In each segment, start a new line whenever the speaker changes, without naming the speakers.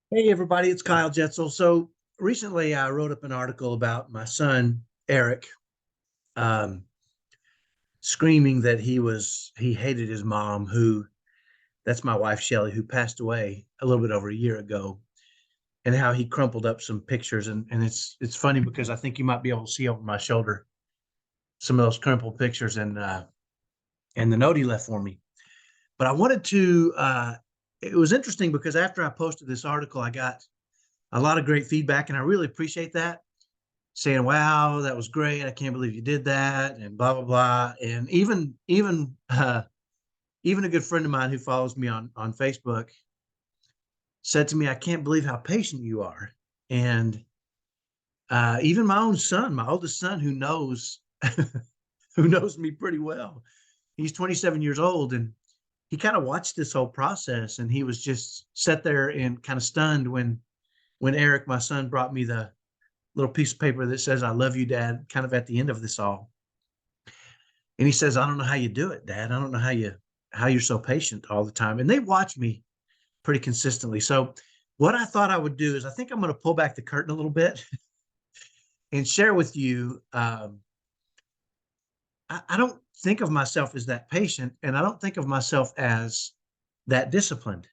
Hey everybody, it's Kyle Jetzel. So recently I wrote up an article about my son, Eric, um, screaming that he hated his mom, who that's my wife, Shelly, who passed away a little bit over a year ago, and how he crumpled up some pictures. And it's funny because I think you might be able to see over my shoulder some of those crumpled pictures and the note he left for me. But I wanted to it was interesting because after I posted this article, I got a lot of great feedback, and I really appreciate that, saying, "Wow, that was great! I can't believe you did that," and blah blah blah. And even a good friend of mine who follows me on Facebook said to me, "I can't believe how patient you are." And even my own son, my oldest son, who knows who knows me pretty well, he's 27 years old, and he kind of watched this whole process, and he was just sat there and kind of stunned when Eric, my son, brought me the little piece of paper that says "I love you, Dad," kind of at the end of this all. And he says, "I don't know how you do it, Dad. I don't know how you're so patient all the time." And they watch me pretty consistently. So what I thought I would do is I think I'm going to pull back the curtain a little bit and share with you. I don't think of myself as that patient, and I don't think of myself as that disciplined.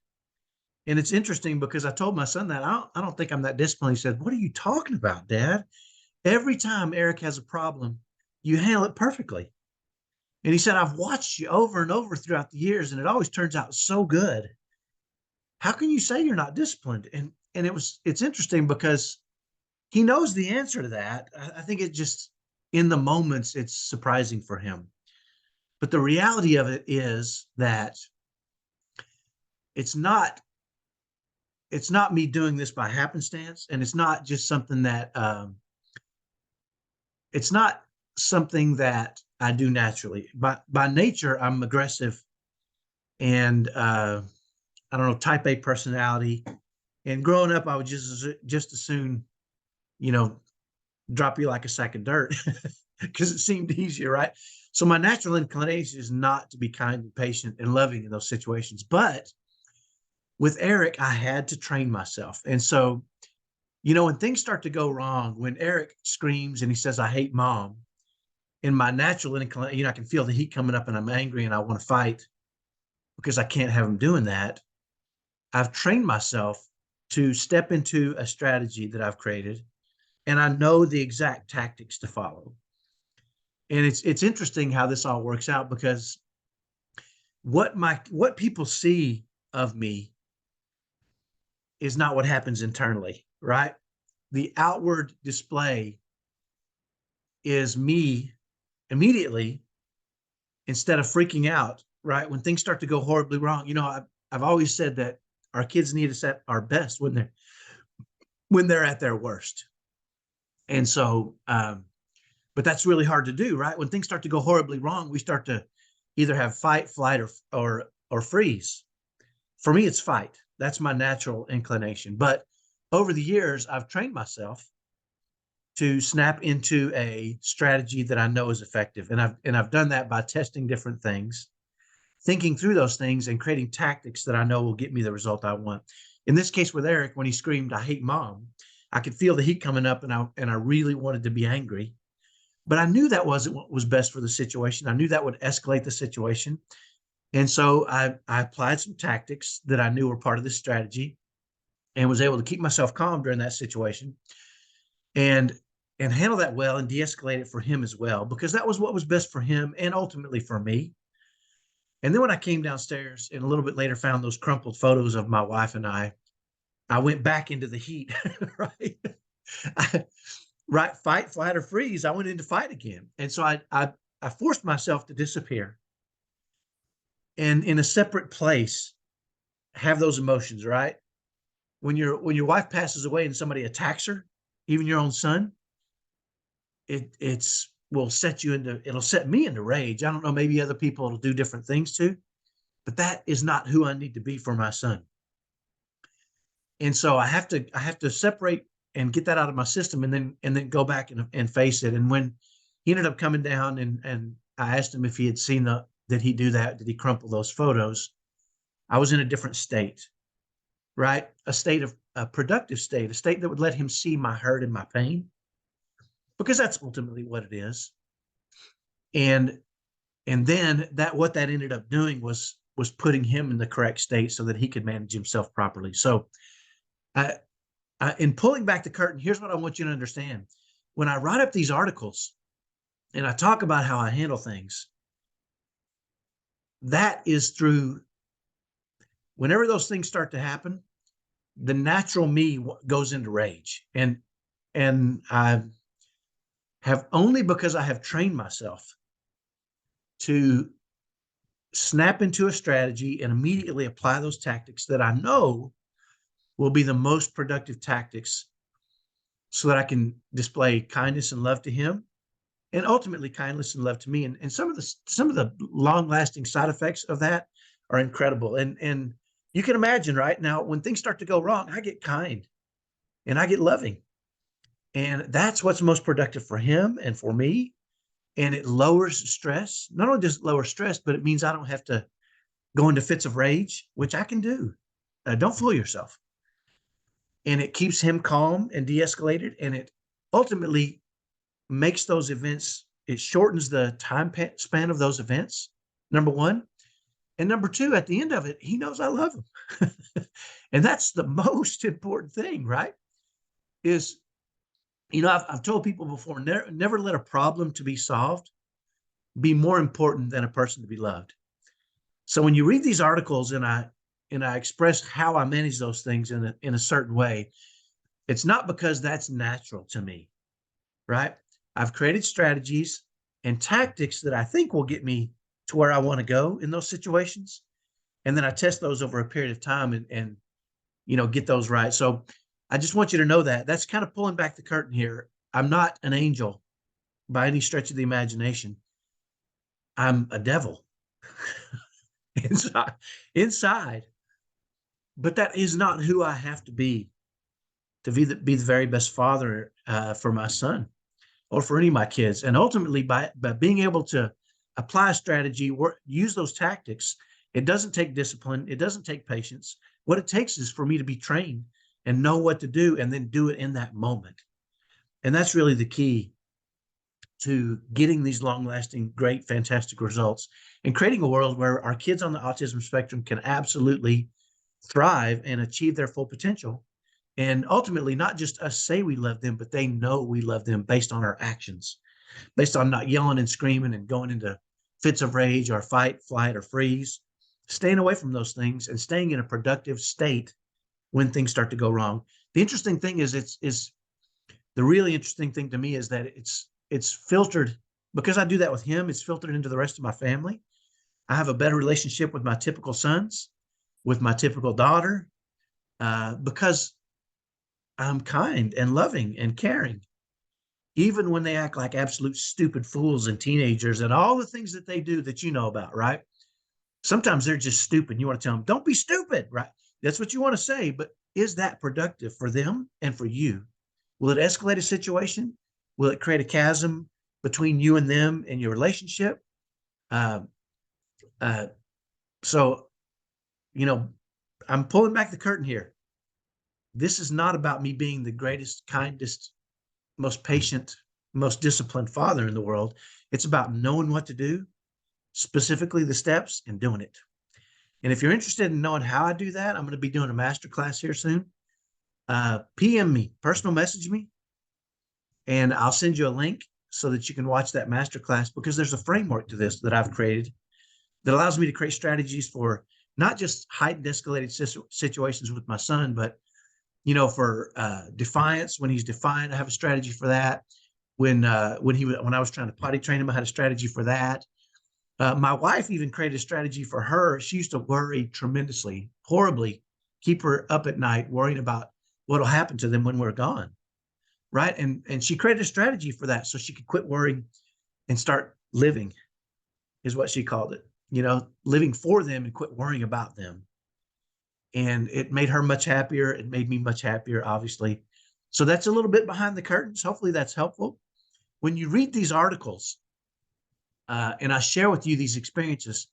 And it's interesting because I told my son that I don't think I'm that disciplined. He said, "What are you talking about, Dad? Every time Eric has a problem, you handle it perfectly." And he said, "I've watched you over and over throughout the years, and it always turns out so good. How can you say you're not disciplined?" And it's interesting because he knows the answer to that. I think it just in the moments it's surprising for him. But the reality of it is that it's not it's not me doing this by happenstance, and it's not just something that it's not something that I do naturally. By nature, I'm aggressive and I don't know, type A personality. And growing up, I would just as soon, you know, drop you like a sack of dirt because it seemed easier, right? So my natural inclination is not to be kind and patient and loving in those situations. But with Eric, I had to train myself. And so, when things start to go wrong, when Eric screams and he says, "I hate mom," in my natural inclination, I can feel the heat coming up and I'm angry and I want to fight because I can't have him doing that. I've trained myself to step into a strategy that I've created, and I know the exact tactics to follow. And it's interesting how this all works out because what people see of me is not what happens internally, right? The outward display is me immediately, instead of freaking out, right? When things start to go horribly wrong. I've always said that our kids need us at our best when they're at their worst. And so, but that's really hard to do, right? When things start to go horribly wrong, we start to either have fight, flight, or freeze. For me, it's fight. That's my natural inclination. But over the years, I've trained myself to snap into a strategy that I know is effective, and I've done that by testing different things, thinking through those things, and creating tactics that I know will get me the result I want. In this case with Eric, when he screamed, "I hate mom," I could feel the heat coming up, and I really wanted to be angry. But I knew that wasn't what was best for the situation. I knew that would escalate the situation. And so I applied some tactics that I knew were part of this strategy and was able to keep myself calm during that situation and handle that well and de-escalate it for him as well, because that was what was best for him and ultimately for me. And then when I came downstairs and a little bit later found those crumpled photos of my wife and I went back into the heat, right? I, right, fight, flight, or freeze. I went into fight again. And so I forced myself to disappear and in a separate place have those emotions, right? When your wife passes away and somebody attacks her, even your own son, it's will set you into it'll set me into rage. I don't know, maybe other people will do different things too, but that is not who I need to be for my son. And so I have to separate and get that out of my system, and then go back and face it. And when he ended up coming down, and I asked him if he had seen did he do that? Did he crumple those photos? I was in a different state. right? A productive state, a state that would let him see my hurt and my pain, because that's ultimately what it is. And then what that ended up doing was putting him in the correct state so that he could manage himself properly. So I, in pulling back the curtain, here's what I want you to understand. When I write up these articles and I talk about how I handle things, that is through, whenever those things start to happen, the natural me goes into rage. And I have, only because I have trained myself to snap into a strategy and immediately apply those tactics that I know will be the most productive tactics, so that I can display kindness and love to him, and ultimately kindness and love to me. And some of the long lasting side effects of that are incredible. And you can imagine right now, when things start to go wrong, I get kind and I get loving. And that's what's most productive for him and for me. And it lowers stress. Not only does it lower stress, but it means I don't have to go into fits of rage, which I can do. Don't fool yourself. And it keeps him calm and de-escalated. And it ultimately makes those events, it shortens the time span of those events, number one. And number two, at the end of it, he knows I love him. And that's the most important thing, right? Is, I've told people before, never let a problem to be solved be more important than a person to be loved. So when you read these articles and I express how I manage those things in a certain way, it's not because that's natural to me, right? I've created strategies and tactics that I think will get me to where I want to go in those situations. And then I test those over a period of time and get those right. So I just want you to know that that's kind of pulling back the curtain here. I'm not an angel by any stretch of the imagination. I'm a devil inside, but that is not who I have to be be the very best father for my son or for any of my kids. And ultimately, by being able to apply a strategy, use those tactics, it doesn't take discipline. It doesn't take patience. What it takes is for me to be trained and know what to do and then do it in that moment. And that's really the key to getting these long-lasting, great, fantastic results and creating a world where our kids on the autism spectrum can absolutely thrive and achieve their full potential. And ultimately, not just us say we love them, but they know we love them based on our actions, based on not yelling and screaming and going into fits of rage or fight, flight, or freeze, staying away from those things and staying in a productive state when things start to go wrong. The interesting thing is, the really interesting thing to me is that it's filtered, because I do that with him. It's filtered into the rest of my family. I have a better relationship with my typical sons, with my typical daughter, because I'm kind and loving and caring, even when they act like absolute stupid fools and teenagers and all the things that they do that you know about, right? Sometimes they're just stupid. You want to tell them, don't be stupid, right? That's what you want to say. But is that productive for them and for you? Will it escalate a situation? Will it create a chasm between you and them and your relationship? Uh, uh, so, I'm pulling back the curtain here. This is not about me being the greatest, kindest, most patient, most disciplined father in the world. It's about knowing what to do, specifically the steps, and doing it. And if you're interested in knowing how I do that, I'm going to be doing a masterclass here soon. PM me, personal message me, and I'll send you a link so that you can watch that masterclass, because there's a framework to this that I've created that allows me to create strategies for not just heightened escalated situations with my son, but for defiance. When he's defiant, I have a strategy for that. When I was trying to potty train him, I had a strategy for that. My wife even created a strategy for her. She used to worry tremendously, horribly, keep her up at night worrying about what will happen to them when we're gone, right? And she created a strategy for that so she could quit worrying and start living, is what she called it. Living for them and quit worrying about them. And it made her much happier. It made me much happier, obviously. So that's a little bit behind the curtains. Hopefully that's helpful. When you read these articles, and I share with you these experiences,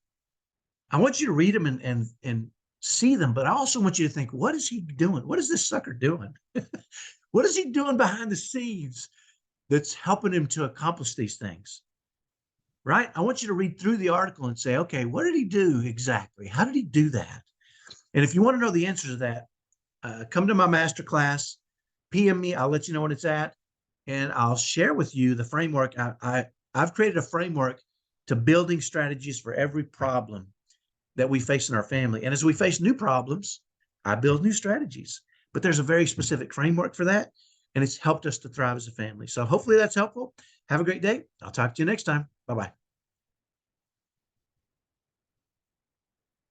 I want you to read them and see them, but I also want you to think, what is he doing? What is this sucker doing? What is he doing behind the scenes that's helping him to accomplish these things? Right? I want you to read through the article and say, okay, what did he do exactly? How did he do that? And if you want to know the answer to that, come to my masterclass, PM me. I'll let you know when it's at, and I'll share with you the framework. I've created a framework to building strategies for every problem that we face in our family. And as we face new problems, I build new strategies. But there's a very specific framework for that, and it's helped us to thrive as a family. So hopefully that's helpful. Have a great day. I'll talk to you next time. Bye-bye.